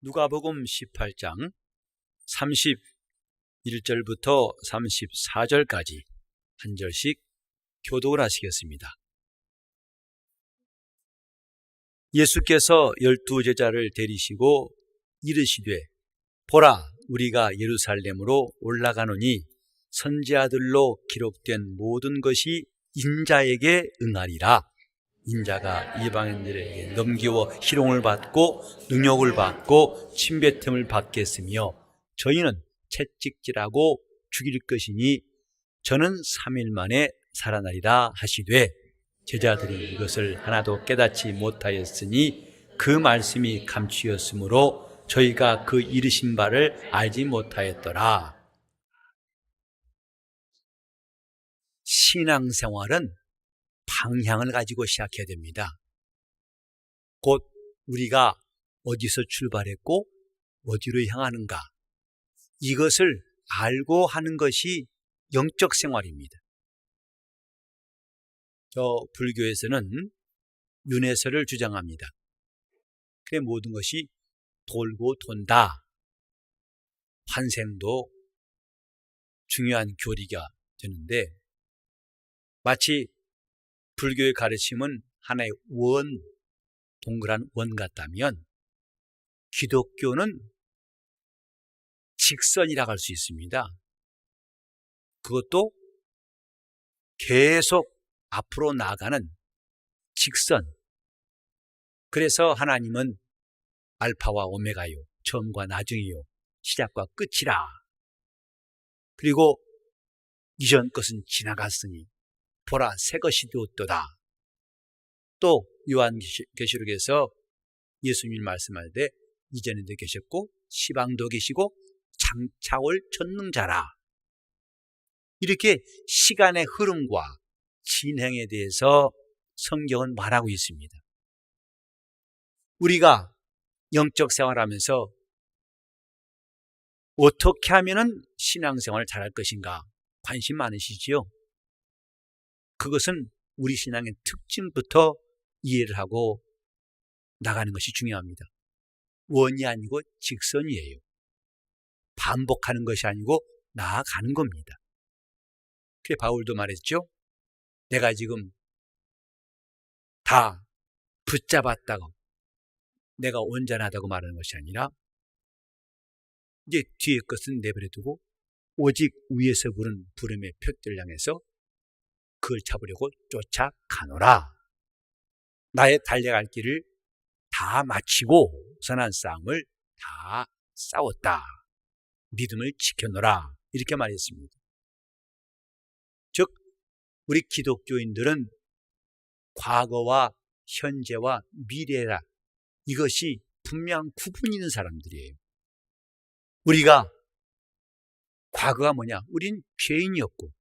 누가복음 18장 31절부터 34절까지 한 절씩 교독을 하시겠습니다. 예수께서 12제자를 데리시고 이르시되 보라, 우리가 예루살렘으로 올라가노니 선지자들로 기록된 모든 것이 인자에게 응하리라. 인자가 이방인들에게 넘기워 희롱을 받고 능욕을 받고 침뱉음을 받겠으며 저희는 채찍질하고 죽일 것이니 저는 3일 만에 살아나리라 하시되 제자들이 이것을 하나도 깨닫지 못하였으니 그 말씀이 감추었으므로 저희가 그 이르신 바를 알지 못하였더라. 신앙생활은 방향을 가지고 시작해야 됩니다. 곧 우리가 어디서 출발했고 어디로 향하는가, 이것을 알고 하는 것이 영적 생활입니다. 불교에서는 윤회설을 주장합니다. 그래 모든 것이 돌고 돈다. 환생도 중요한 교리가 되는데 마치 불교의 가르침은 하나의 원, 동그란 원 같다면 기독교는 직선이라고 할 수 있습니다. 그것도 계속 앞으로 나아가는 직선. 그래서 하나님은 알파와 오메가요, 처음과 나중이요, 시작과 끝이라. 그리고 이전 것은 지나갔으니 보라, 새 것이 되었도다. 또 요한계시록에서 예수님이 말씀하되 이전에도 계셨고 시방도 계시고 장차올 전능자라. 이렇게 시간의 흐름과 진행에 대해서 성경은 말하고 있습니다. 우리가 영적 생활하면서 어떻게 하면 신앙생활을 잘할 것인가 관심 많으시지요? 그것은 우리 신앙의 특징부터 이해를 하고 나가는 것이 중요합니다. 원이 아니고 직선이에요. 반복하는 것이 아니고 나아가는 겁니다. 그래 바울도 말했죠. 내가 지금 다 붙잡았다고, 내가 온전하다고 말하는 것이 아니라 이제 뒤의 것은 내버려 두고 오직 위에서 부른 부름의 표대를 향해서 그걸 잡으려고 쫓아가노라. 나의 달려갈 길을 다 마치고 선한 싸움을 다 싸웠다. 믿음을 지켜노라. 이렇게 말했습니다. 즉 우리 기독교인들은 과거와 현재와 미래라, 이것이 분명한 구분이 있는 사람들이에요. 우리가 과거가 뭐냐? 우린 죄인이었고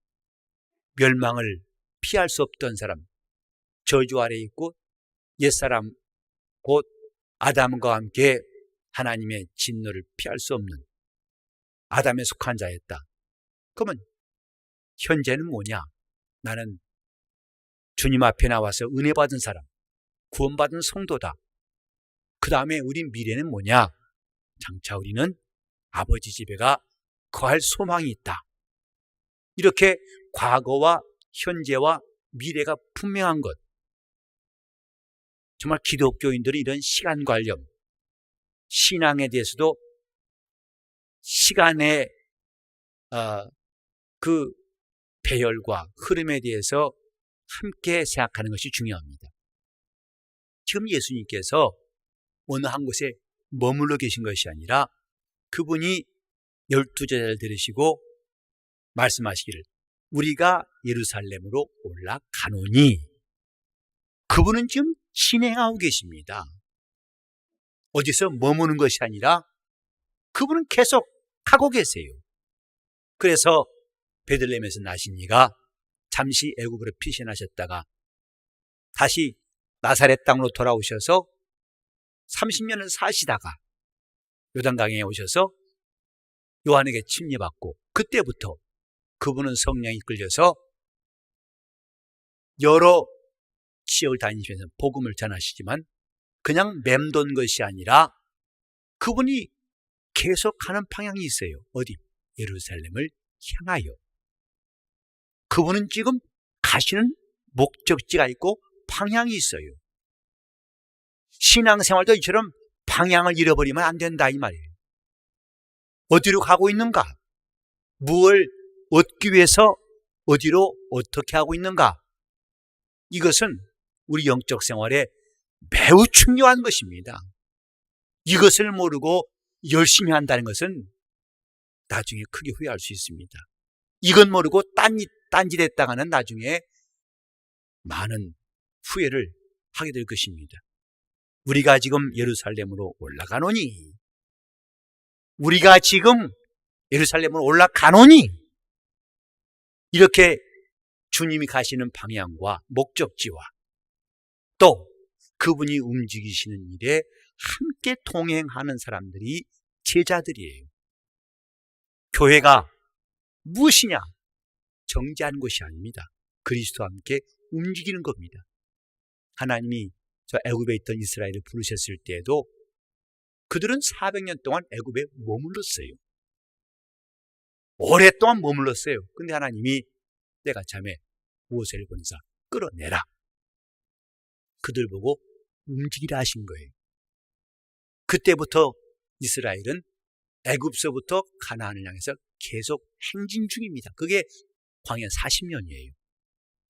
멸망을 피할 수 없던 사람, 저주 아래에 있고 옛사람 곧 아담과 함께 하나님의 진노를 피할 수 없는 아담에 속한 자였다. 그러면 현재는 뭐냐? 나는 주님 앞에 나와서 은혜 받은 사람, 구원받은 성도다. 그 다음에 우리 미래는 뭐냐? 장차 우리는 아버지 집에 가 거할 소망이 있다. 이렇게 과거와 현재와 미래가 분명한 것. 정말 기독교인들이 이런 시간관념, 신앙에 대해서도 시간의 그 배열과 흐름에 대해서 함께 생각하는 것이 중요합니다. 지금 예수님께서 어느 한 곳에 머물러 계신 것이 아니라 그분이 12제자를 데리시고 말씀하시기를 우리가 예루살렘으로 올라가노니, 그분은 지금 진행하고 계십니다. 어디서 머무는 것이 아니라 그분은 계속 가고 계세요. 그래서 베들레헴에서 나신 이가 잠시 애굽으로 피신하셨다가 다시 나사렛 땅으로 돌아오셔서 30년을 사시다가 요단강에 오셔서 요한에게 침례받고 그때부터 그분은 성령이 이끌려서 여러 지역을 다니시면서 복음을 전하시지만 그냥 맴돈 것이 아니라 그분이 계속 가는 방향이 있어요. 어디? 예루살렘을 향하여. 그분은 지금 가시는 목적지가 있고 방향이 있어요. 신앙생활도 이처럼 방향을 잃어버리면 안 된다 이 말이에요. 어디로 가고 있는가? 무엇을 얻기 위해서 어디로 어떻게 하고 있는가? 이것은 우리 영적 생활에 매우 중요한 것입니다. 이것을 모르고 열심히 한다는 것은 나중에 크게 후회할 수 있습니다. 이건 모르고 딴짓했다가는 나중에 많은 후회를 하게 될 것입니다. 우리가 지금 예루살렘으로 올라가노니, 우리가 지금 예루살렘으로 올라가노니, 이렇게 주님이 가시는 방향과 목적지와 또 그분이 움직이시는 일에 함께 동행하는 사람들이 제자들이에요. 교회가 무엇이냐? 정지하는 것이 아닙니다. 그리스도와 함께 움직이는 겁니다. 하나님이 저 애굽에 있던 이스라엘을 부르셨을 때에도 그들은 400년 동안 애굽에 머물렀어요. 오랫동안 머물렀어요. 근데 하나님이 때가 참에 모세를 보내사 끌어내라. 그들 보고 움직이라 하신 거예요. 그때부터 이스라엘은 애굽서부터 가나안을 향해서 계속 행진 중입니다. 그게 광야 40년이에요.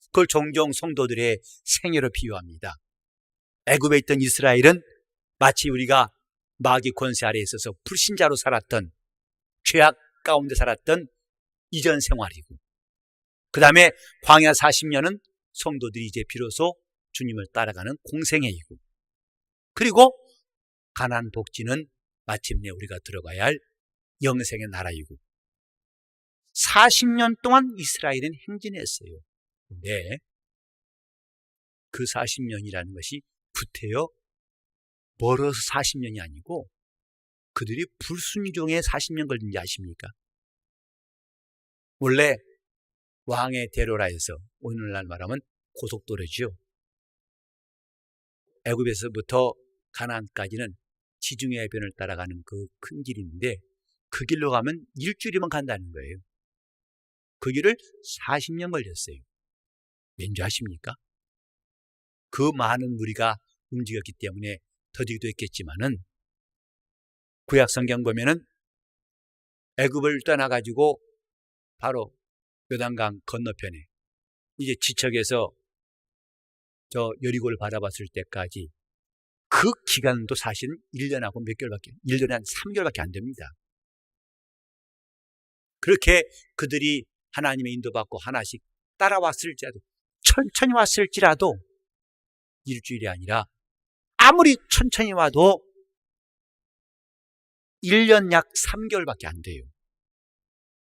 그걸 종종 성도들의 생애로 비유합니다. 애굽에 있던 이스라엘은 마치 우리가 마귀 권세 아래에 있어서 불신자로 살았던, 죄악 가운데 살았던 이전 생활이고, 그 다음에 광야 40년은 성도들이 이제 비로소 주님을 따라가는 공생애이고, 그리고 가나안 복지는 마침내 우리가 들어가야 할 영생의 나라이고, 40년 동안 이스라엘은 행진했어요. 근데 그 40년이라는 것이 구태여 멀어서 40년이 아니고 그들이 불순종에 40년 걸린지 아십니까? 원래 왕의 대로라에서 오늘날 말하면 고속도로죠. 애굽에서부터 가나안까지는 지중해 해변을 따라가는 그 큰 길인데 그 길로 가면 일주일이면 간다는 거예요. 그 길을 40년 걸렸어요. 왠지 아십니까? 그 많은 무리가 움직였기 때문에 더디기도 했겠지만은 구약 성경 보면은 애굽을 떠나가지고 바로 요단강 건너편에 이제 지척에서 저 여리고를 바라봤을 때까지 그 기간도 사실은 1년하고 몇 개월밖에, 1년에 한 3개월밖에 안 됩니다. 그렇게 그들이 하나님의 인도받고 하나씩 따라왔을지라도, 천천히 왔을지라도 일주일이 아니라 아무리 천천히 와도 1년 약 3개월밖에 안 돼요.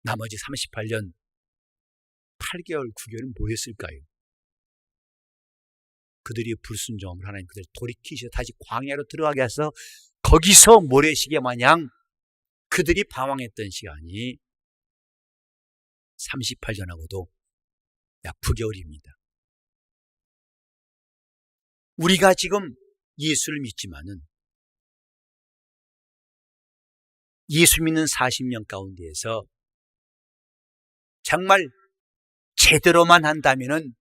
나머지 38년 8개월, 9개월은 뭐였을까요? 그들이 불순종함을 하나님 그들 돌이키셔 다시 광야로 들어가게 해서 거기서 모래시계 마냥 그들이 방황했던 시간이 38년하고도 약 9개월입니다. 우리가 지금 예수를 믿지만은 예수 믿는 40년 가운데에서 정말 제대로만 한다면은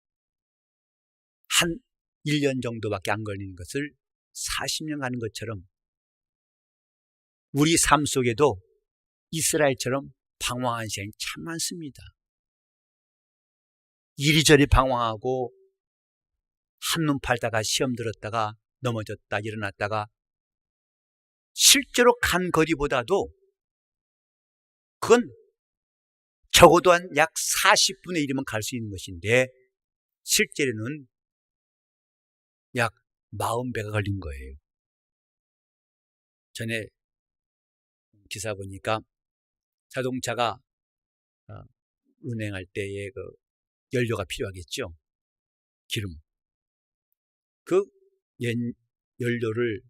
한 1년 정도밖에 안 걸리는 것을 40년 가는 것처럼 우리 삶 속에도 이스라엘처럼 방황한 시간이 참 많습니다. 이리저리 방황하고 한눈 팔다가 시험 들었다가 넘어졌다 일어났다가 실제로 간 거리보다도 그건 적어도 한 약 40분의 1이면 갈 수 있는 것인데 실제로는 약 40배가 걸린 거예요. 전에 기사 보니까 자동차가 운행할 때에 그 연료가 필요하겠죠. 기름. 그 연료를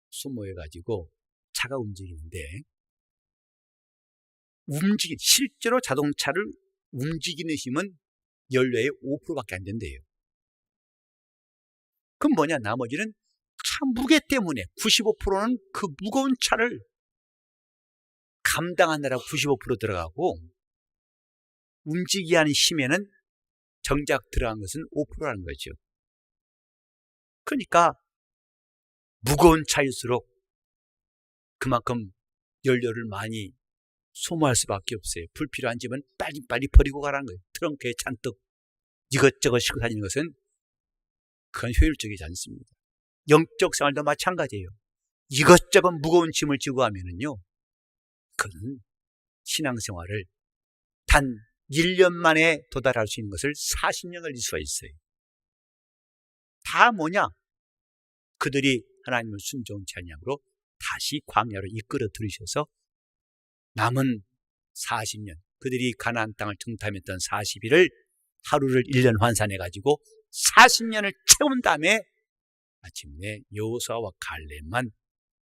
소모해가지고 차가 움직이는데 실제로 자동차를 움직이는 힘은 연료의 5%밖에 안 된대요. 그럼 뭐냐? 나머지는 차 무게 때문에 95%는 그 무거운 차를 감당하느라 95% 들어가고 움직이게 하는 힘에는 정작 들어간 것은 5%라는 거죠. 그러니까 무거운 차일수록 그만큼 연료를 많이 소모할 수밖에 없어요. 불필요한 집은 빨리빨리 버리고 가라는 거예요. 트렁크에 잔뜩 이것저것 싣고 다니는 것은 그건 효율적이지 않습니다. 영적 생활도 마찬가지예요. 이것저것 무거운 짐을 지고 가면은요, 그건 신앙생활을 단 1년 만에 도달할 수 있는 것을 40년 걸릴 수가 있어요. 다 뭐냐? 그들이 하나님을 순종치 아니함으로 다시 광야로 이끌어 들으셔서 남은 40년, 그들이 가나안 땅을 정탐했던 40일을 하루를 1년 환산해가지고 40년을 채운 다음에 마침내 여호수아와 갈렙만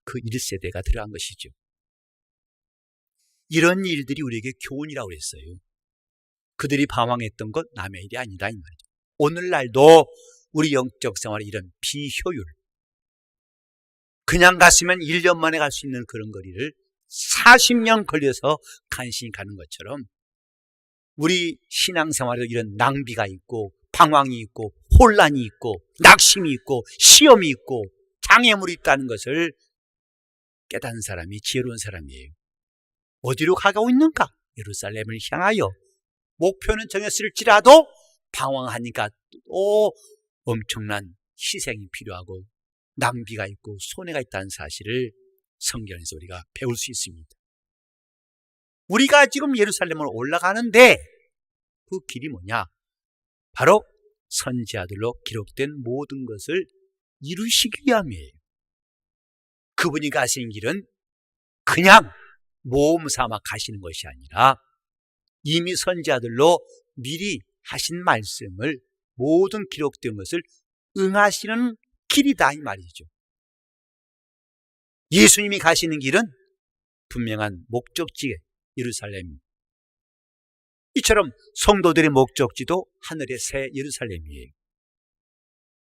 그 1세대가 들어간 것이죠. 이런 일들이 우리에게 교훈이라고 그랬어요. 그들이 방황했던 것 남의 일이 아니다 이 말이죠. 오늘날도 우리 영적 생활에 이런 비효율, 그냥 갔으면 1년 만에 갈 수 있는 그런 거리를 40년 걸려서 간신히 가는 것처럼 우리 신앙생활에도 이런 낭비가 있고 방황이 있고 혼란이 있고 낙심이 있고 시험이 있고 장애물이 있다는 것을 깨닫는 사람이 지혜로운 사람이에요. 어디로 가고 있는가? 예루살렘을 향하여. 목표는 정했을지라도 방황하니까 또 엄청난 희생이 필요하고 낭비가 있고 손해가 있다는 사실을 성경에서 우리가 배울 수 있습니다. 우리가 지금 예루살렘으로 올라가는데 그 길이 뭐냐? 바로 선지자들로 기록된 모든 것을 이루시기 위함이에요. 그분이 가신 길은 그냥 모험 삼아 가시는 것이 아니라 이미 선지자들로 미리 하신 말씀을 모든 기록된 것을 응하시는 길이다 이 말이죠. 예수님이 가시는 길은 분명한 목적지 예루살렘, 이처럼 성도들의 목적지도 하늘의 새 예루살렘이에요.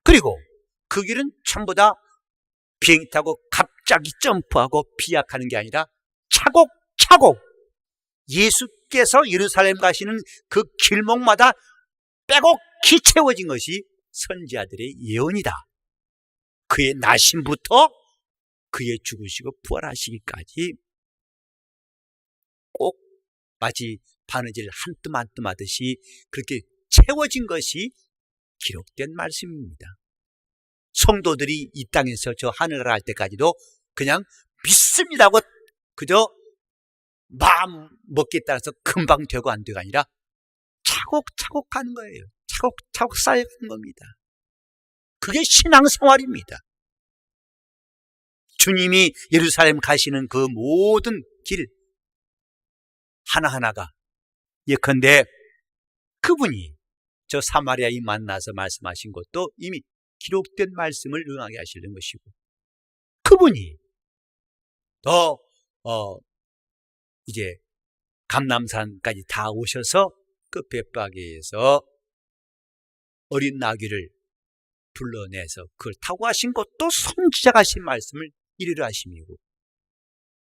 그리고 그 길은 전부 다 비행기 타고 갑자기 점프하고 비약하는 게 아니라 차곡차곡 예수께서 예루살렘 가시는 그 길목마다 빼곡히 채워진 것이 선지자들의 예언이다. 그의 나심부터 그의 죽으시고 부활하시기까지 꼭 마치 바느질 한 뜸 한 뜸 하듯이 그렇게 채워진 것이 기록된 말씀입니다. 성도들이 이 땅에서 저 하늘나라 할 때까지도 그냥 믿습니다고 그저 마음 먹기에 따라서 금방 되고 안 되고 아니라 차곡차곡 가는 거예요. 차곡차곡 쌓여가는 겁니다. 그게 신앙생활입니다. 주님이 예루살렘 가시는 그 모든 길 하나하나가 예컨대 그분이 저 사마리아인 만나서 말씀하신 것도 이미 기록된 말씀을 응하게 하시는 것이고, 그분이 더 이제 감람산까지 다 오셔서 그 벳바게에서 어린 나귀를 불러내서 그걸 타고 가신 것도 선지자가 하신 말씀을 이르러 하심이고,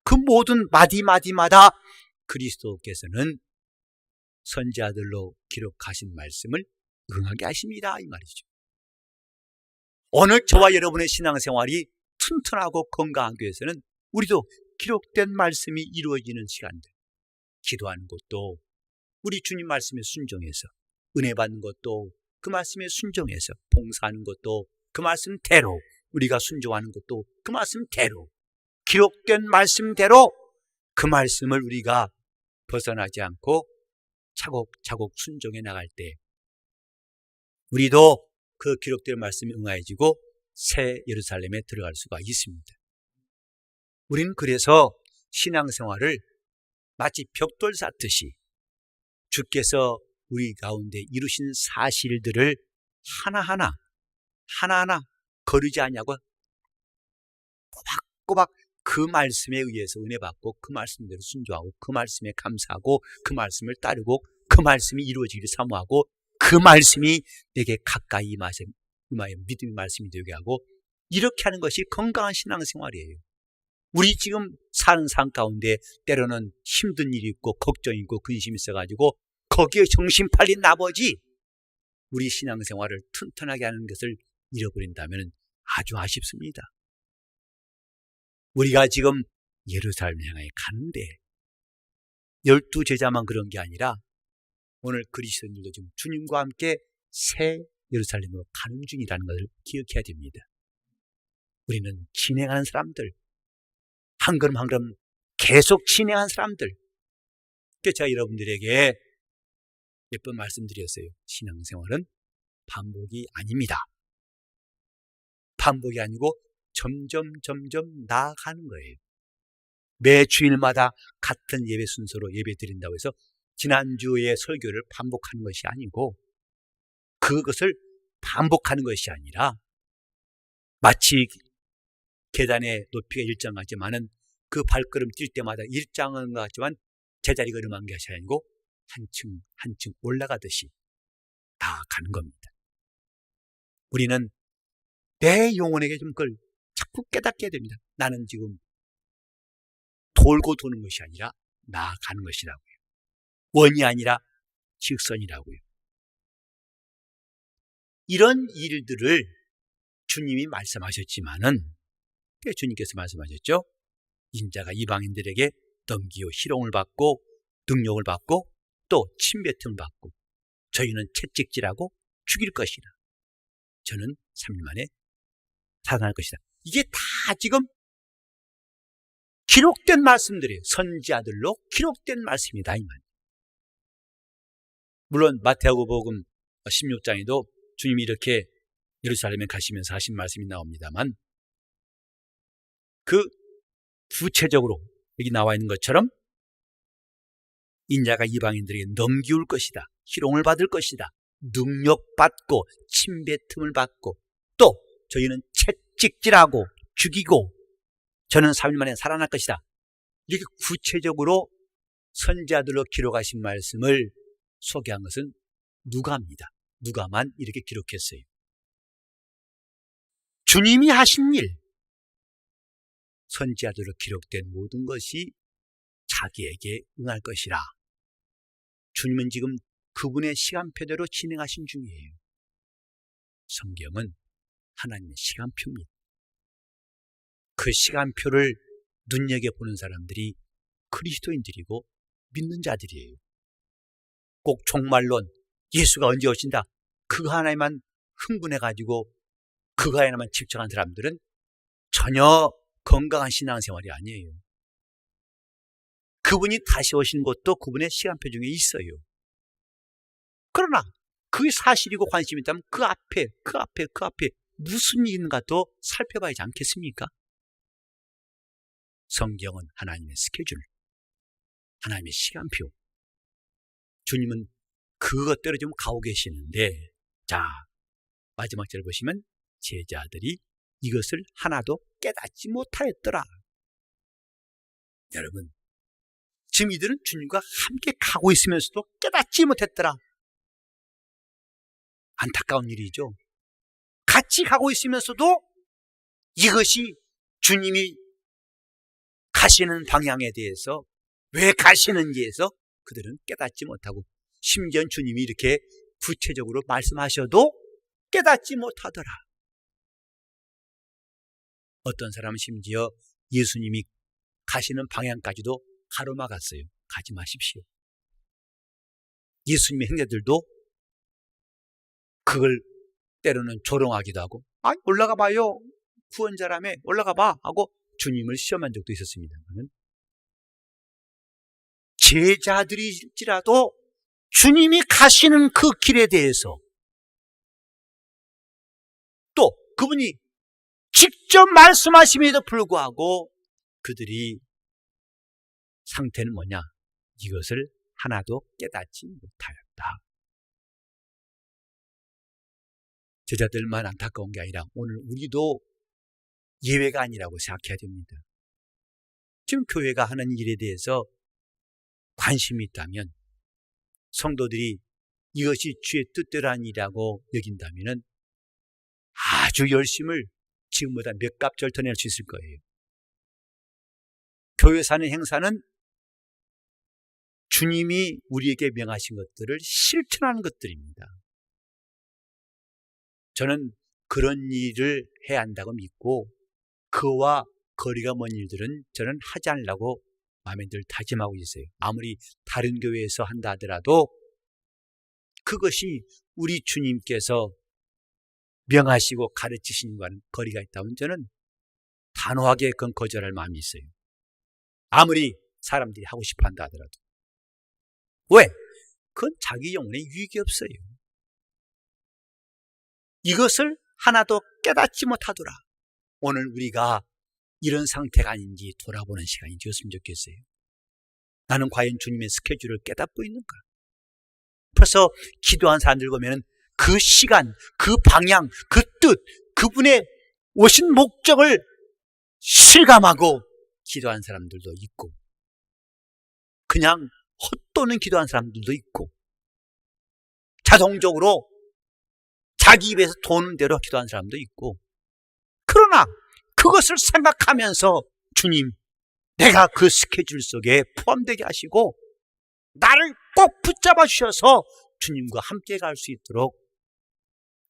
그 모든 마디마디마다 그리스도께서는 선지자들로 기록하신 말씀을 응하게 하십니다 이 말이죠. 오늘 저와 여러분의 신앙생활이 튼튼하고 건강하기 위해서는 우리도 기록된 말씀이 이루어지는 시간들, 기도하는 것도 우리 주님 말씀에 순종해서, 은혜 받는 것도 그 말씀에 순종해서, 봉사하는 것도 그 말씀대로, 우리가 순종하는 것도 그 말씀대로, 기록된 말씀대로 그 말씀을 우리가 벗어나지 않고 차곡차곡 순종해 나갈 때 우리도 그 기록된 말씀이 응하여지고 새 예루살렘에 들어갈 수가 있습니다. 우리는 그래서 신앙생활을 마치 벽돌 쌓듯이 주께서 우리 가운데 이루신 사실들을 하나하나 거르지 않냐고 꼬박꼬박 그 말씀에 의해서 은혜 받고 그 말씀대로 순종하고 그 말씀에 감사하고 그 말씀을 따르고 그 말씀이 이루어지기를 사모하고 그 말씀이 내게 가까이 임하여 믿음의 말씀이 되게 하고 이렇게 하는 것이 건강한 신앙생활이에요. 우리 지금 사는 삶 가운데 때로는 힘든 일이 있고 걱정이 있고 근심이 있어가지고 거기에 정신 팔린 나머지 우리 신앙생활을 튼튼하게 하는 것을 잃어버린다면 아주 아쉽습니다. 우리가 지금 예루살렘 향해 가는데 12제자만 그런 게 아니라 오늘 그리스도인들도 지금 주님과 함께 새 예루살렘으로 가는 중이라는 것을 기억해야 됩니다. 우리는 진행하는 사람들, 한 걸음 한 걸음 계속 진행한 사람들. 그래서 제가 여러분들에게 몇 번 말씀드렸어요. 신앙생활은 반복이 아닙니다. 반복이 아니고 점점 나아가는 거예요. 매 주일마다 같은 예배 순서로 예배 드린다고 해서 지난주의 설교를 반복하는 것이 아니고 그것을 반복하는 것이 아니라 마치 계단의 높이가 일정 같지만은 그 발걸음 뛸 때마다 일정한 것 같지만 제자리 걸음한 것이 아니고 한층 한층 올라가듯이 나아가는 겁니다. 우리는 내 영혼에게 좀 그걸 자꾸 깨닫게 됩니다. 나는 지금 돌고 도는 것이 아니라 나아가는 것이라고요. 원이 아니라 직선이라고요. 이런 일들을 주님이 말씀하셨지만은 주님께서 말씀하셨죠. 인자가 이방인들에게 넘기고 희롱을 받고 능력을 받고 또 침뱉음을 받고 저희는 채찍질하고 죽일 것이라. 저는 3일 만에 살아날 것이다. 이게 다 지금 기록된 말씀들이에요. 선지자들로 기록된 말씀이다 이 말. 물론 마태복음 16장에도 주님이 이렇게 예루살렘에 가시면서 하신 말씀이 나옵니다만 그 구체적으로 여기 나와 있는 것처럼 인자가 이방인들에게 넘기울 것이다. 희롱을 받을 것이다. 능력받고 침뱉음을 받고 또 저희는 채찍질하고 죽이고 저는 3일 만에 살아날 것이다. 이렇게 구체적으로 선지자들로 기록하신 말씀을 소개한 것은 누가입니다. 누가만 이렇게 기록했어요. 주님이 하신 일, 선지자들로 기록된 모든 것이 자기에게 응할 것이라. 주님은 지금 그분의 시간표대로 진행하신 중이에요. 성경은 하나님의 시간표입니다. 그 시간표를 눈여겨보는 사람들이 그리스도인들이고 믿는 자들이에요. 꼭 종말론, 예수가 언제 오신다, 그거 하나에만 흥분해가지고 그거 하나만 집중한 사람들은 전혀 건강한 신앙생활이 아니에요. 그분이 다시 오시는 것도 그분의 시간표 중에 있어요. 그러나 그게 사실이고 관심이 있다면 그 앞에 무슨 일이 있는가도 살펴봐야 하지 않겠습니까? 성경은 하나님의 스케줄, 하나님의 시간표. 주님은 그것대로 좀 가고 계시는데, 자, 마지막 절 보시면 제자들이 이것을 하나도 깨닫지 못하였더라. 여러분, 지금 이들은 주님과 함께 가고 있으면서도 깨닫지 못했더라. 안타까운 일이죠. 같이 가고 있으면서도 이것이 주님이 가시는 방향에 대해서 왜 가시는지에서 그들은 깨닫지 못하고 심지어 주님이 이렇게 구체적으로 말씀하셔도 깨닫지 못하더라. 어떤 사람은 심지어 예수님이 가시는 방향까지도 가로막았어요. 가지 마십시오. 예수님의 형제들도 그걸 때로는 조롱하기도 하고, 아, 올라가 봐요. 구원자라며 올라가 봐 하고 주님을 시험한 적도 있었습니다만 제자들일지라도 주님이 가시는 그 길에 대해서 또 그분이 직접 말씀하심에도 불구하고 그들이 상태는 뭐냐? 이것을 하나도 깨닫지 못하였다. 제자들만 안타까운 게 아니라 오늘 우리도 예외가 아니라고 생각해야 됩니다. 지금 교회가 하는 일에 대해서 관심이 있다면 성도들이 이것이 주의 뜻대로 한 일이라고 여긴다면 아주 열심을 지금보다 몇 값절 더 낼 수 있을 거예요. 교회에서 하는 행사는 주님이 우리에게 명하신 것들을 실천하는 것들입니다. 저는 그런 일을 해야 한다고 믿고 그와 거리가 먼 일들은 저는 하지 않으려고 마음에 늘 다짐하고 있어요. 아무리 다른 교회에서 한다 하더라도 그것이 우리 주님께서 명하시고 가르치신 것과는 거리가 있다면 저는 단호하게 그건 거절할 마음이 있어요. 아무리 사람들이 하고 싶어 한다 하더라도. 왜? 그건 자기 영혼에 유익이 없어요. 이것을 하나도 깨닫지 못하더라. 오늘 우리가 이런 상태가 아닌지 돌아보는 시간이 되었으면 좋겠어요. 나는 과연 주님의 스케줄을 깨닫고 있는가? 벌써 기도한 사람들 보면 그 시간, 그 방향, 그 뜻, 그분의 오신 목적을 실감하고 기도한 사람들도 있고 그냥 헛도는 기도한 사람들도 있고 자동적으로 자기 입에서 도는 대로 기도한 사람도 있고 그러나 그것을 생각하면서 주님, 내가 그 스케줄 속에 포함되게 하시고 나를 꼭 붙잡아 주셔서 주님과 함께 갈 수 있도록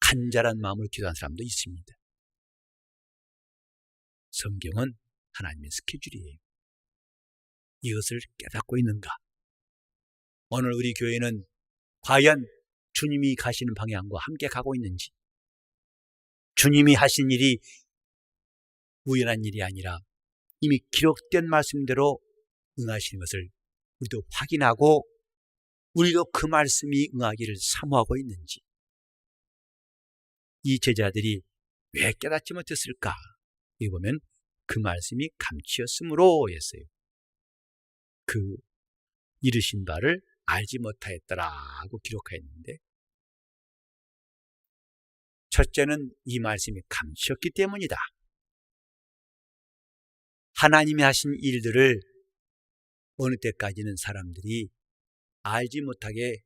간절한 마음으로 기도한 사람도 있습니다. 성경은 하나님의 스케줄이에요. 이것을 깨닫고 있는가? 오늘 우리 교회는 과연 주님이 가시는 방향과 함께 가고 있는지, 주님이 하신 일이 우연한 일이 아니라 이미 기록된 말씀대로 응하시는 것을 우리도 확인하고 우리도 그 말씀이 응하기를 사모하고 있는지, 이 제자들이 왜 깨닫지 못했을까? 여기 보면 그 말씀이 감추었으므로 했어요. 그 이르신 바를 알지 못하였더라고 기록하였는데, 첫째는 이 말씀이 감추었기 때문이다. 하나님이 하신 일들을 어느 때까지는 사람들이 알지 못하게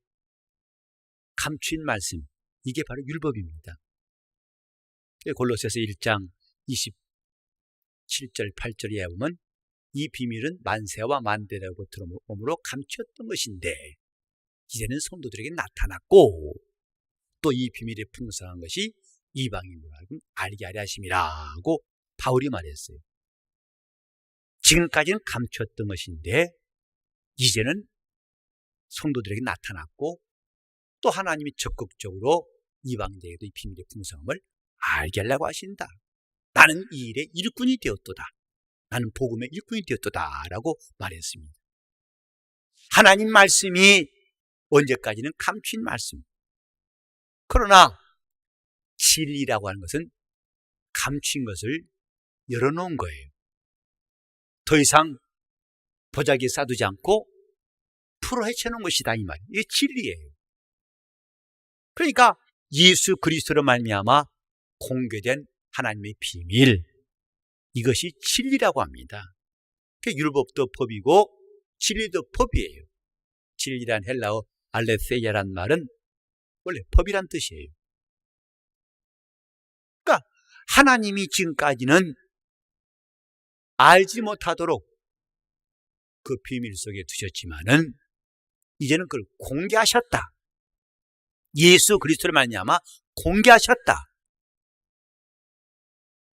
감추인 말씀, 이게 바로 율법입니다. 골로새서 1장 27절 8절에 보면 이 비밀은 만세와 만대라고 들어옴으로 감추었던 것인데 이제는 성도들에게 나타났고 또 이 비밀의 풍성한 것이 이방인으로 알게 하려 하심이라고 바울이 말했어요. 지금까지는 감추었던 것인데 이제는 성도들에게 나타났고 또 하나님이 적극적으로 이방인에게도 이 비밀의 풍성함을 알게 하려고 하신다. 나는 이 일의 일꾼이 되었도다. 나는 복음의 일꾼이 되었도다 라고 말했습니다. 하나님 말씀이 언제까지는 감추인 말씀. 그러나 진리라고 하는 것은 감추인 것을 열어놓은 거예요. 더 이상 보자기에 싸두지 않고 풀어 헤쳐놓은 것이다 이 말이에요. 이게 진리예요. 그러니까 예수 그리스도로 말미암아 공개된 하나님의 비밀, 이것이 진리라고 합니다. 율법도 법이고 진리도 법이에요. 진리란 헬라어 알레세이아란 말은 원래 법이란 뜻이에요. 그러니까 하나님이 지금까지는 알지 못하도록 그 비밀 속에 두셨지만은 이제는 그걸 공개하셨다. 예수 그리스도를 말미암아 공개하셨다.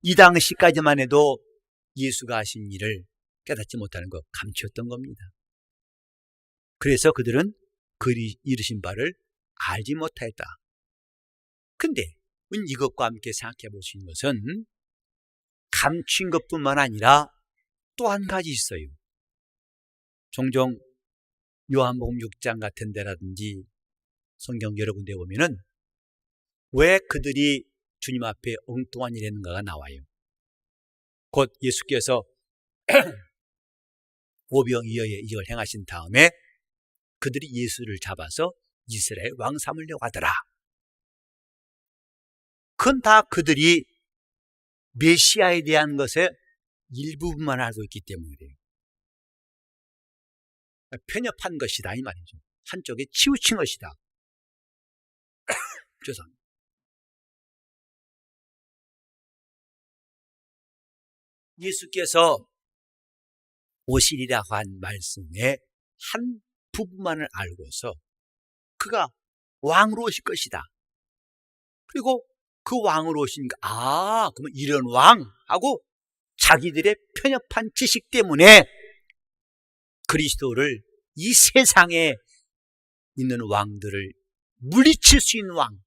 이 당시까지만 해도 예수가 하신 일을 깨닫지 못하는 거 감추었던 겁니다. 그래서 그들은 그리 이르신 바를 알지 못하였다. 근데 이것과 함께 생각해 볼 수 있는 것은 감춘 것뿐만 아니라 또 한 가지 있어요. 종종 요한복음 6장 같은 데라든지 성경 여러 군데 보면은 왜 그들이 주님 앞에 엉뚱한 일을 했는가가 나와요. 곧 예수께서 오병이어의 이걸 행하신 다음에 그들이 예수를 잡아서 이스라엘 왕 삼으려고 하더라. 그건 다 그들이 메시아에 대한 것의 일부분만 알고 있기 때문에 그래요. 편협한 것이다 이 말이죠. 한쪽에 치우친 것이다. 죄송합니다. 예수께서 오시리라고 한 말씀의 한 부분만을 알고서 그가 왕으로 오실 것이다. 그리고 그 왕으로 오시니까 그러면 이런 왕 하고 자기들의 편협한 지식 때문에 그리스도를 이 세상에 있는 왕들을 물리칠 수 있는 왕,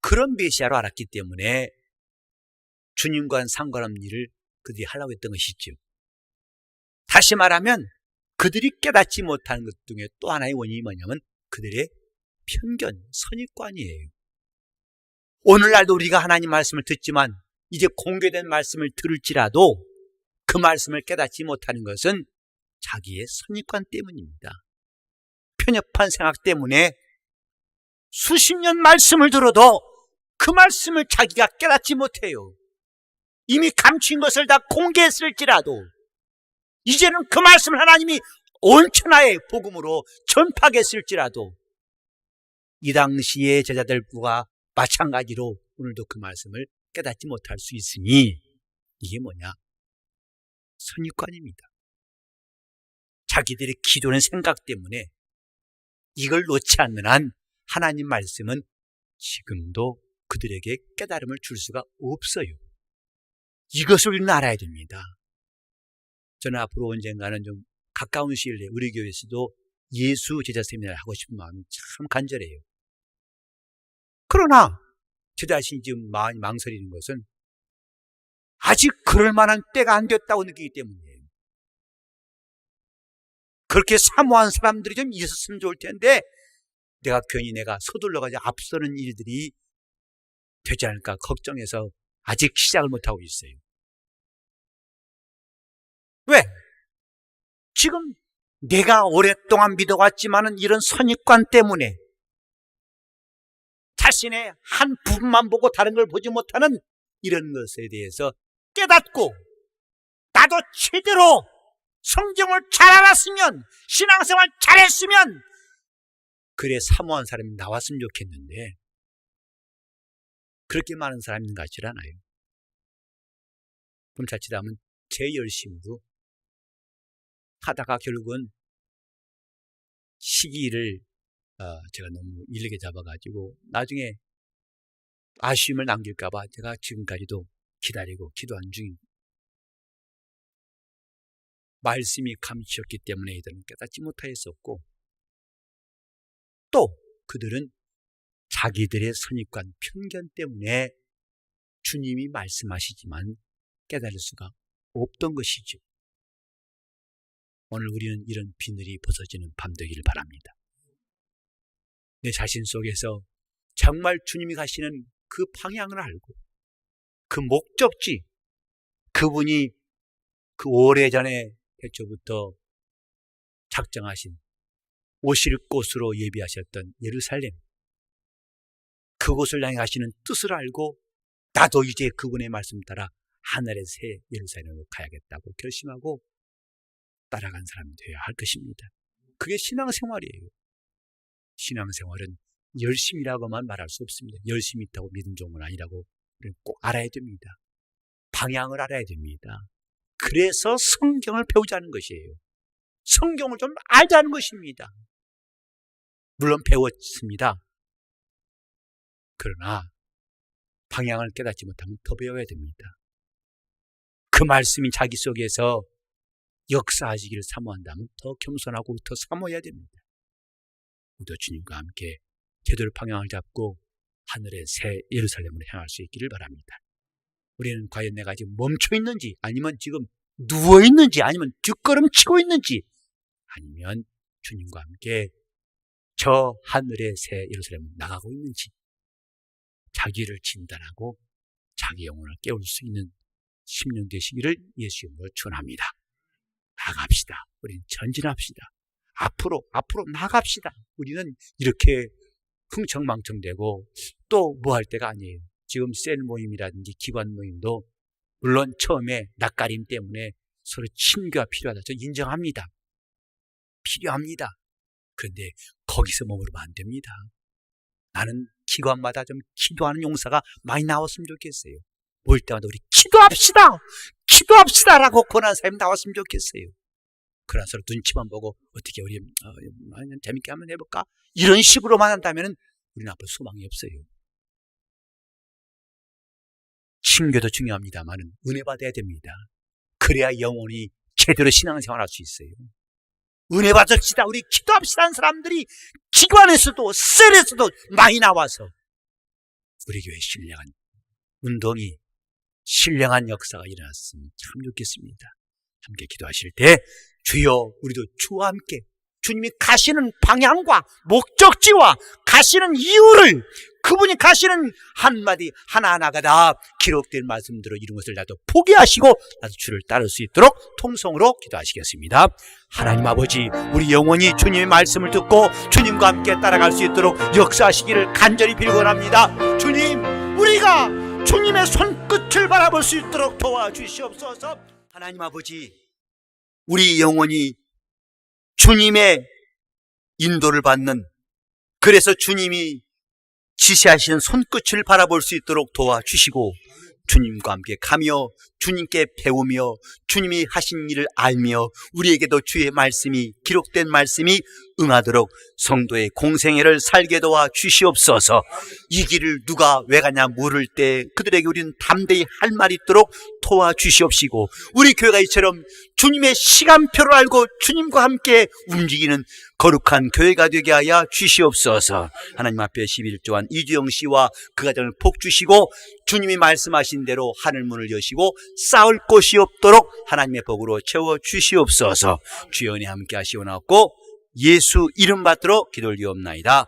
그런 메시아로 알았기 때문에 주님과는 상관없는 일을 그들이 하려고 했던 것이죠. 다시 말하면 그들이 깨닫지 못하는 것 중에 또 하나의 원인이 뭐냐면 그들의 편견, 선입관이에요. 오늘날도 우리가 하나님 말씀을 듣지만 이제 공개된 말씀을 들을지라도 그 말씀을 깨닫지 못하는 것은 자기의 선입관 때문입니다. 편협한 생각 때문에 수십 년 말씀을 들어도 그 말씀을 자기가 깨닫지 못해요. 이미 감춘 것을 다 공개했을지라도 이제는 그 말씀을 하나님이 온 천하의 복음으로 전파했을지라도 이 당시의 제자들과 마찬가지로 오늘도 그 말씀을 깨닫지 못할 수 있으니 이게 뭐냐? 선입관입니다. 자기들의 기도는 생각 때문에 이걸 놓지 않는 한 하나님 말씀은 지금도 그들에게 깨달음을 줄 수가 없어요. 이것을 우리는 알아야 됩니다. 저는 앞으로 언젠가는 좀 가까운 시일 내에 우리 교회에서도 예수 제자 세미나를 하고 싶은 마음이 참 간절해요. 그러나 저 자신이 지금 많이 망설이는 것은 아직 그럴 만한 때가 안 됐다고 느끼기 때문이에요. 그렇게 사모한 사람들이 좀 있었으면 좋을 텐데 내가 괜히 서둘러가지고 앞서는 일들이 되지 않을까 걱정해서 아직 시작을 못하고 있어요. 왜? 지금 내가 오랫동안 믿어왔지만은 이런 선입관 때문에 자신의 한 부분만 보고 다른 걸 보지 못하는 이런 것에 대해서 깨닫고 나도 제대로 성경을 잘 알았으면 신앙생활 잘했으면 그래 사모한 사람이 나왔으면 좋겠는데 그렇게 많은 사람이 있는 것 같지 않아요. 그럼 자칫하면 제 열심으로 하다가 결국은 시기를 제가 너무 일르게 잡아가지고 나중에 아쉬움을 남길까 봐 제가 지금까지도 기다리고 기도한 중입니다. 말씀이 감추었기 때문에 이들은 깨닫지 못하였었고 또 그들은 자기들의 선입관, 편견 때문에 주님이 말씀하시지만 깨달을 수가 없던 것이죠. 오늘 우리는 이런 비늘이 벗어지는 밤 되기를 바랍니다. 내 자신 속에서 정말 주님이 가시는 그 방향을 알고 그 목적지, 그분이 그 오래전에 태초부터 작정하신 오실 곳으로 예비하셨던 예루살렘, 그곳을 향해 가시는 뜻을 알고 나도 이제 그분의 말씀 따라 하늘의 새 예루살렘으로 가야겠다고 결심하고 따라간 사람이 되어야 할 것입니다. 그게 신앙생활이에요. 신앙생활은 열심이라고만 말할 수 없습니다. 열심히 있다고 믿음 좋은 건 아니라고 꼭 알아야 됩니다. 방향을 알아야 됩니다. 그래서 성경을 배우자는 것이에요. 성경을 좀 알자는 것입니다. 물론 배웠습니다. 그러나 방향을 깨닫지 못하면 더 배워야 됩니다. 그 말씀이 자기 속에서 역사하시기를 사모한다면 더 겸손하고 더 사모해야 됩니다. 우리도 주님과 함께 제대로 방향을 잡고 하늘의 새 예루살렘으로 향할 수 있기를 바랍니다. 우리는 과연 내가 지금 멈춰 있는지 아니면 지금 누워 있는지 아니면 뒷걸음치고 있는지 아니면 주님과 함께 저 하늘의 새 예루살렘으로 나가고 있는지 자기를 진단하고 자기 영혼을 깨울 수 있는 10년 되시기를 예수 이름으로 축원합니다. 나갑시다. 우리는 전진합시다. 앞으로 나갑시다. 우리는 이렇게 흥청망청되고 또 뭐 할 때가 아니에요. 지금 셀 모임이라든지 기관 모임도 물론 처음에 낯가림 때문에 서로 친교가 필요하다. 저 인정합니다. 필요합니다. 그런데 거기서 머무르면 안 됩니다. 나는 기관마다 좀 기도하는 용사가 많이 나왔으면 좋겠어요. 모일 때마다 우리 기도합시다 라고 권하는 사람이 나왔으면 좋겠어요. 그러나 서로 눈치만 보고 어떻게 우리 재밌게 한번 해볼까? 이런 식으로만 한다면 우리는 앞으로 소망이 없어요. 친교도 중요합니다만 은혜 받아야 됩니다. 그래야 영혼이 제대로 신앙생활할 수 있어요. 은혜 받읍시다, 우리 기도합시다 하는 사람들이 기관에서도 셀에서도 많이 나와서 우리 교회 신령한 운동이, 신령한 역사가 일어났으면 참 좋겠습니다. 함께 기도하실 때 주여, 우리도 주와 함께 주님이 가시는 방향과 목적지와 가시는 이유를, 그분이 가시는 한마디 하나하나가 다 기록된 말씀대로 이룬 것을 나도 포기하시고 나도 주를 따를 수 있도록 통성으로 기도하시겠습니다. 하나님 아버지, 우리 영혼이 주님의 말씀을 듣고 주님과 함께 따라갈 수 있도록 역사하시기를 간절히 빌곤합니다. 주님, 우리가 주님의 손끝을 바라볼 수 있도록 도와주시옵소서. 하나님 아버지, 우리 영혼이 주님의 인도를 받는, 그래서 주님이 지시하시는 손끝을 바라볼 수 있도록 도와주시고 주님과 함께 가며 주님께 배우며 주님이 하신 일을 알며 우리에게도 주의 말씀이, 기록된 말씀이 응하도록 성도의 공생애를 살게 도와 주시옵소서. 이 길을 누가 왜 가냐 물을 때 그들에게 우리는 담대히 할 말이 있도록 도와주시옵시고, 우리 교회가 이처럼 주님의 시간표를 알고 주님과 함께 움직이는 거룩한 교회가 되게 하여 주시옵소서. 하나님 앞에 11조한 이주영 씨와 그 가정을 복 주시고 주님이 말씀하신 대로 하늘문을 여시고 싸울 곳이 없도록 하나님의 복으로 채워 주시옵소서. 주여 은혜 함께 하시오나옵고 예수 이름 받들어 기도를 드리옵나이다.